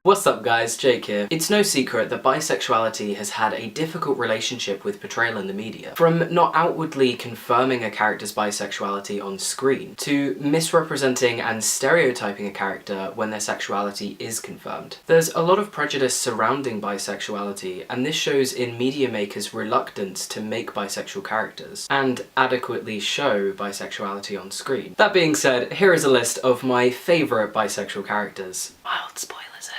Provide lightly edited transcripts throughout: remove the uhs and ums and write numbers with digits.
What's up guys, Jake here. It's no secret that bisexuality has had a difficult relationship with portrayal in the media. From not outwardly confirming a character's bisexuality on screen, to misrepresenting and stereotyping a character when their sexuality is confirmed. There's a lot of prejudice surrounding bisexuality, and this shows in media makers' reluctance to make bisexual characters, and adequately show bisexuality on screen. That being said, here is a list of my favourite bisexual characters. Mild spoilers ahead.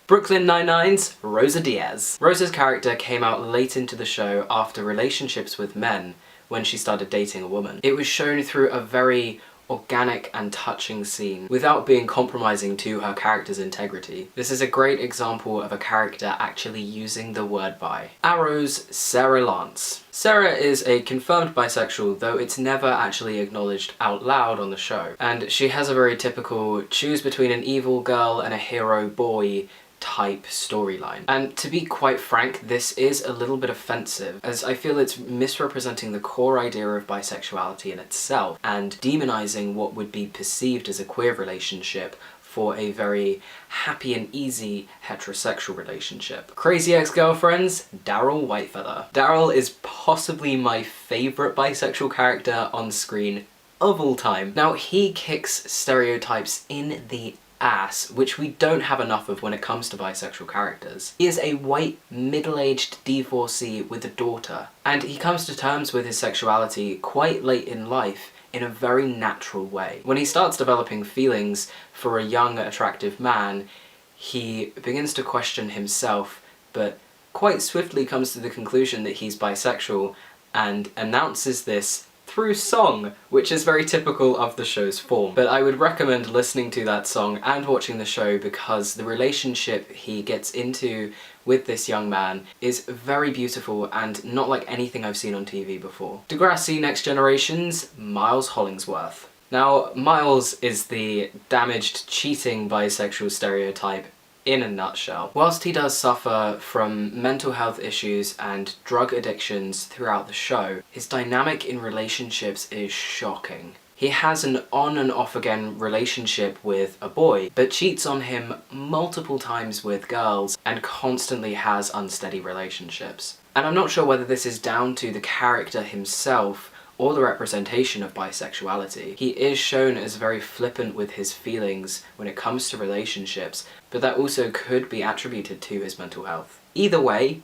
Brooklyn Nine-Nine's Rosa Diaz. Rosa's character came out late into the show after relationships with men when she started dating a woman. It was shown through a very organic and touching scene without being compromising to her character's integrity. This is a great example of a character actually using the word bi. Arrow's Sera Lance. Sera is a confirmed bisexual, though it's never actually acknowledged out loud on the show. And she has a very typical choose between an evil girl and a hero boy type storyline. And to be quite frank, this is a little bit offensive, as I feel it's misrepresenting the core idea of bisexuality in itself and demonizing what would be perceived as a queer relationship for a very happy and easy heterosexual relationship. Crazy ex-girlfriends, Darryl Whitefeather. Darryl is possibly my favourite bisexual character on screen of all time. Now, he kicks stereotypes in the ass, which we don't have enough of when it comes to bisexual characters. He is a white, middle-aged divorcee with a daughter, and he comes to terms with his sexuality quite late in life in a very natural way. When he starts developing feelings for a young, attractive man, he begins to question himself, but quite swiftly comes to the conclusion that he's bisexual and announces this through song, which is very typical of the show's form. But I would recommend listening to that song and watching the show because the relationship he gets into with this young man is very beautiful and not like anything I've seen on TV before. Degrassi Next Generation's Miles Hollingsworth. Now, Miles is the damaged, cheating bisexual stereotype in a nutshell. Whilst he does suffer from mental health issues and drug addictions throughout the show, his dynamic in relationships is shocking. He has an on and off again relationship with a boy, but cheats on him multiple times with girls and constantly has unsteady relationships. And I'm not sure whether this is down to the character himself or the representation of bisexuality. He is shown as very flippant with his feelings when it comes to relationships, but that also could be attributed to his mental health. Either way,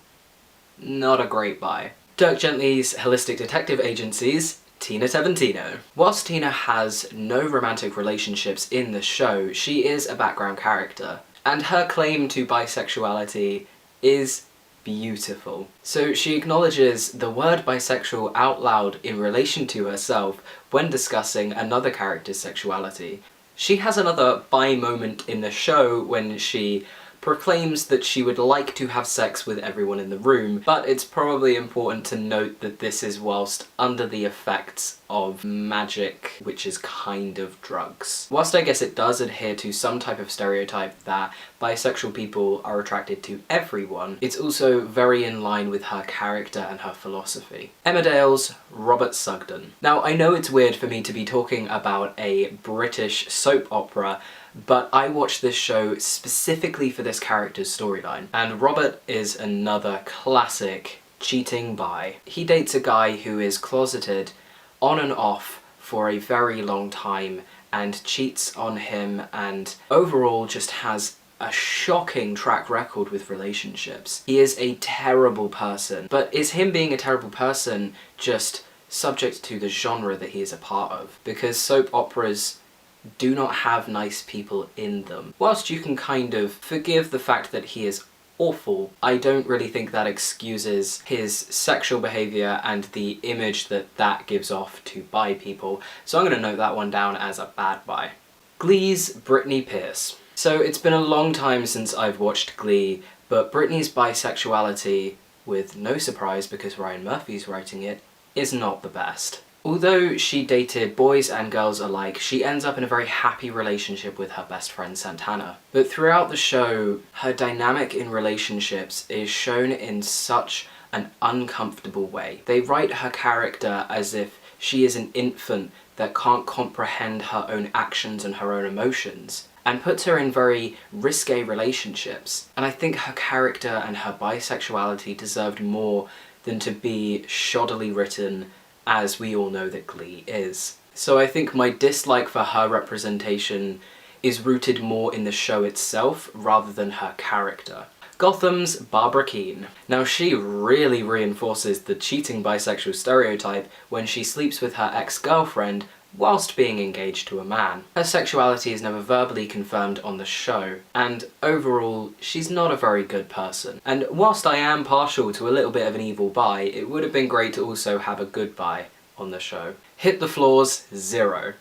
not a great bi. Dirk Gently's Holistic Detective Agency's Tina Teventino. Whilst Tina has no romantic relationships in the show, she is a background character, and her claim to bisexuality is beautiful. So she acknowledges the word bisexual out loud in relation to herself when discussing another character's sexuality. She has another bi moment in the show when she proclaims that she would like to have sex with everyone in the room, but it's probably important to note that this is whilst under the effects of magic, which is kind of drugs. Whilst I guess it does adhere to some type of stereotype that bisexual people are attracted to everyone, it's also very in line with her character and her philosophy. Emmerdale's Robert Sugden. Now, I know it's weird for me to be talking about a British soap opera, but I watched this show specifically for this character's storyline, and Robert is another classic cheating bi. He dates a guy who is closeted on and off for a very long time and cheats on him, and overall just has a shocking track record with relationships. He is a terrible person, but is him being a terrible person just subject to the genre that he is a part of? Because soap operas do not have nice people in them. Whilst you can kind of forgive the fact that he is awful, I don't really think that excuses his sexual behaviour and the image that that gives off to bi people, so I'm going to note that one down as a bad bi. Glee's Brittany Pierce. So it's been a long time since I've watched Glee, but Brittany's bisexuality, with no surprise because Ryan Murphy's writing it, is not the best. Although she dated boys and girls alike, she ends up in a very happy relationship with her best friend Santana. But throughout the show, her dynamic in relationships is shown in such an uncomfortable way. They write her character as if she is an infant that can't comprehend her own actions and her own emotions. and puts her in very risque relationships. And I think her character and her bisexuality deserved more than to be shoddily written, as we all know that Glee is. So I think my dislike for her representation is rooted more in the show itself rather than her character. Gotham's Barbara Keene. Now she really reinforces the cheating bisexual stereotype when she sleeps with her ex-girlfriend whilst being engaged to a man. Her sexuality is never verbally confirmed on the show, and overall, she's not a very good person. And whilst I am partial to a little bit of an evil bi, it would have been great to also have a good bi on the show. Hit the floors, Zero.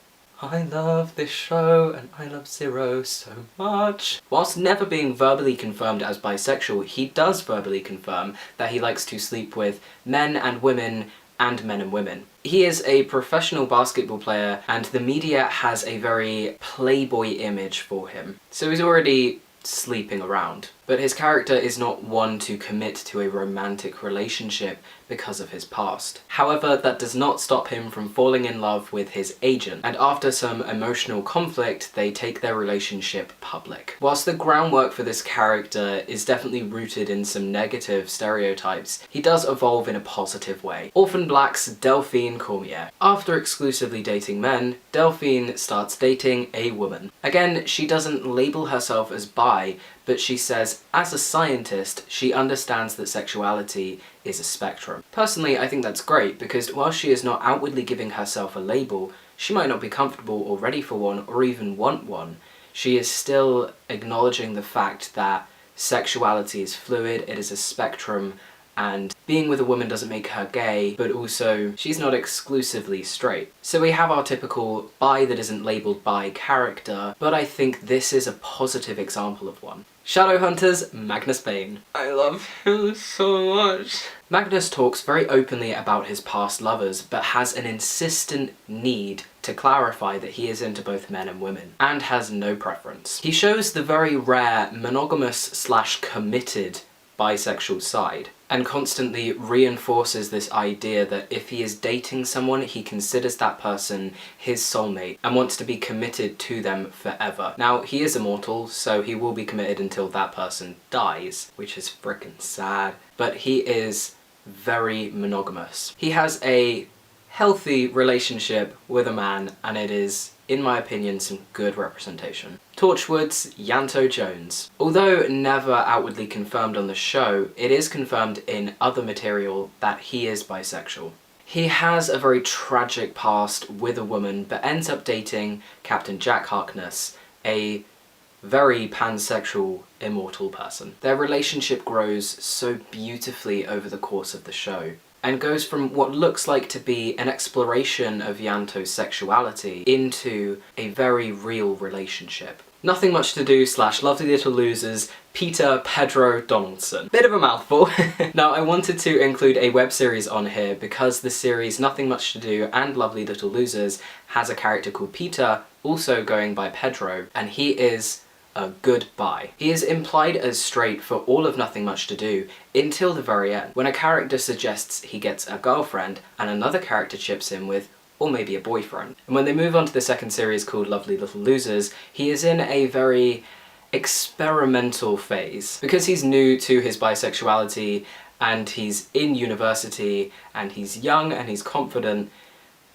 I love this show and I love Zero so much. Whilst never being verbally confirmed as bisexual, he does verbally confirm that he likes to sleep with men and women and men and women. He is a professional basketball player and the media has a very playboy image for him. So he's already sleeping around. But his character is not one to commit to a romantic relationship because of his past. However, that does not stop him from falling in love with his agent, and after some emotional conflict, they take their relationship public. Whilst the groundwork for this character is definitely rooted in some negative stereotypes, he does evolve in a positive way. Orphan Black's Delphine Cormier. After exclusively dating men, Delphine starts dating a woman. Again, she doesn't label herself as bi, but she says, as a scientist, she understands that sexuality is a spectrum. Personally, I think that's great, because while she is not outwardly giving herself a label, she might not be comfortable or ready for one, or even want one. She is still acknowledging the fact that sexuality is fluid, it is a spectrum, and being with a woman doesn't make her gay, but also she's not exclusively straight. So we have our typical bi that isn't labelled bi character, but I think this is a positive example of one. Shadowhunters, Magnus Bane. I love him so much. Magnus talks very openly about his past lovers, but has an insistent need to clarify that he is into both men and women, and has no preference. He shows the very rare monogamous/committed bisexual side, and constantly reinforces this idea that if he is dating someone, he considers that person his soulmate and wants to be committed to them forever. Now, he is immortal, so he will be committed until that person dies, which is frickin' sad, but he is very monogamous. He has a healthy relationship with a man, and it is, in my opinion, some good representation. Torchwood's Ianto Jones. Although never outwardly confirmed on the show, it is confirmed in other material that he is bisexual. He has a very tragic past with a woman, but ends up dating Captain Jack Harkness, a very pansexual, immortal person. Their relationship grows so beautifully over the course of the show, and goes from what looks like to be an exploration of Ianto's sexuality into a very real relationship. Nothing Much to Do / Lovely Little Losers, Pedro, Donaldson. Bit of a mouthful. Now, I wanted to include a web series on here because the series Nothing Much to Do and Lovely Little Losers has a character called Peter, also going by Pedro, and he is a good bi. He is implied as straight for all of Nothing Much to Do until the very end, when a character suggests he gets a girlfriend and another character chips in with, or maybe a boyfriend. And when they move on to the second series called Lovely Little Losers, he is in a very experimental phase. Because he's new to his bisexuality and he's in university and he's young and he's confident,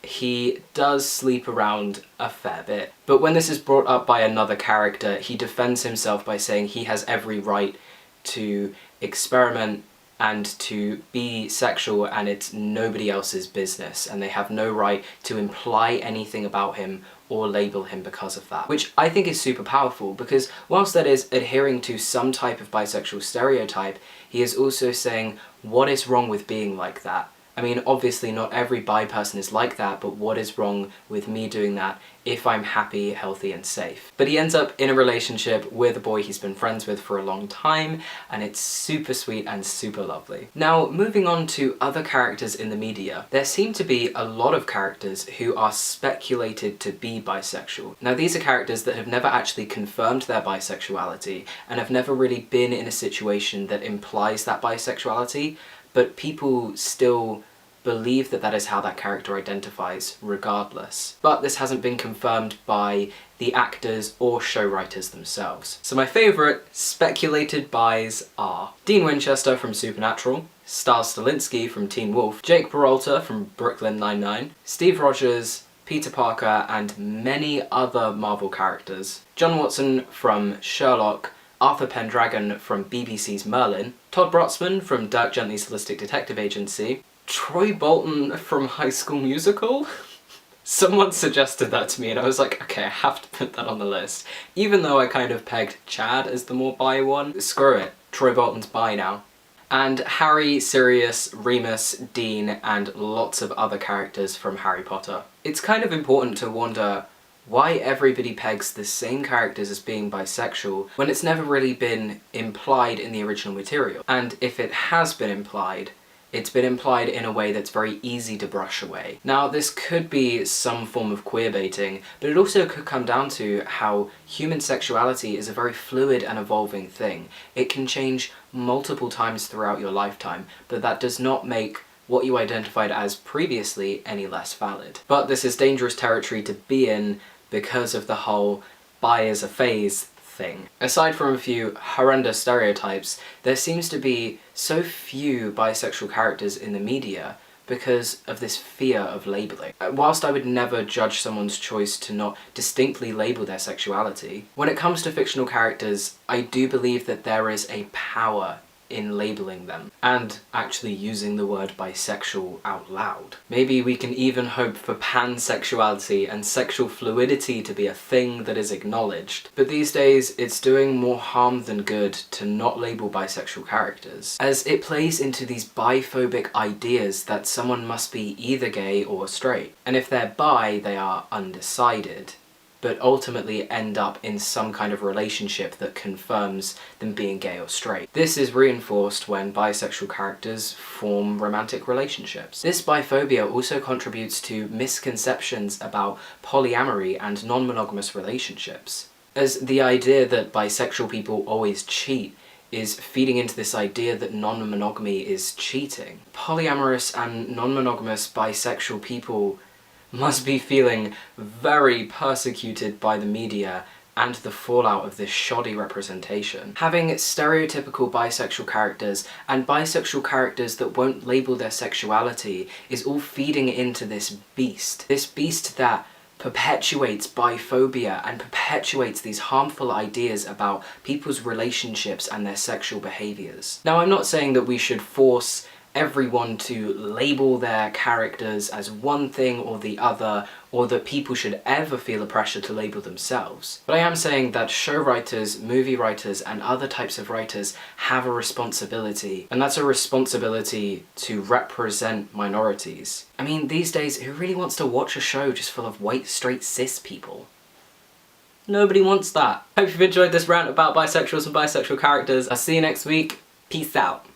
he does sleep around a fair bit. But when this is brought up by another character, he defends himself by saying he has every right to experiment and to be sexual, and it's nobody else's business, and they have no right to imply anything about him or label him because of that. Which I think is super powerful, because whilst that is adhering to some type of bisexual stereotype, he is also saying, what is wrong with being like that? I mean, obviously not every bi person is like that, but what is wrong with me doing that if I'm happy, healthy, and safe? But he ends up in a relationship with a boy he's been friends with for a long time, and it's super sweet and super lovely. Now, moving on to other characters in the media, there seem to be a lot of characters who are speculated to be bisexual. Now, these are characters that have never actually confirmed their bisexuality, and have never really been in a situation that implies that bisexuality, but people still believe that that is how that character identifies regardless. But this hasn't been confirmed by the actors or show writers themselves. So my favourite speculated bis are Dean Winchester from Supernatural, Star Stalinsky from Teen Wolf, Jake Peralta from Brooklyn Nine-Nine, Steve Rogers, Peter Parker, and many other Marvel characters, John Watson from Sherlock, Arthur Pendragon from BBC's Merlin, Todd Brotzman from Dirk Gently's Holistic Detective Agency, Troy Bolton from High School Musical? Someone suggested that to me and I was like, okay, I have to put that on the list. Even though I kind of pegged Chad as the more bi one, screw it, Troy Bolton's bi now. And Harry, Sirius, Remus, Dean, and lots of other characters from Harry Potter. It's kind of important to wonder why everybody pegs the same characters as being bisexual when it's never really been implied in the original material. And if it has been implied, it's been implied in a way that's very easy to brush away. Now, this could be some form of queerbaiting, but it also could come down to how human sexuality is a very fluid and evolving thing. It can change multiple times throughout your lifetime, but that does not make what you identified as previously any less valid. But this is dangerous territory to be in because of the whole bi as a phase thing. Aside from a few horrendous stereotypes, there seems to be so few bisexual characters in the media because of this fear of labelling. Whilst I would never judge someone's choice to not distinctly label their sexuality, when it comes to fictional characters, I do believe that there is a power in labelling them, and actually using the word bisexual out loud. Maybe we can even hope for pansexuality and sexual fluidity to be a thing that is acknowledged. But these days, it's doing more harm than good to not label bisexual characters, as it plays into these biphobic ideas that someone must be either gay or straight. And if they're bi, they are undecided, but ultimately end up in some kind of relationship that confirms them being gay or straight. This is reinforced when bisexual characters form romantic relationships. This biphobia also contributes to misconceptions about polyamory and non-monogamous relationships, as the idea that bisexual people always cheat is feeding into this idea that non-monogamy is cheating. Polyamorous and non-monogamous bisexual people must be feeling very persecuted by the media and the fallout of this shoddy representation. Having stereotypical bisexual characters and bisexual characters that won't label their sexuality is all feeding into this beast that perpetuates biphobia and perpetuates these harmful ideas about people's relationships and their sexual behaviours. Now, I'm not saying that we should force everyone to label their characters as one thing or the other, or that people should ever feel a pressure to label themselves. But I am saying that show writers, movie writers, and other types of writers have a responsibility, and that's a responsibility to represent minorities. I mean, these days, who really wants to watch a show just full of white, straight, cis people? Nobody wants that. Hope you've enjoyed this rant about bisexuals and bisexual characters. I'll see you next week. Peace out.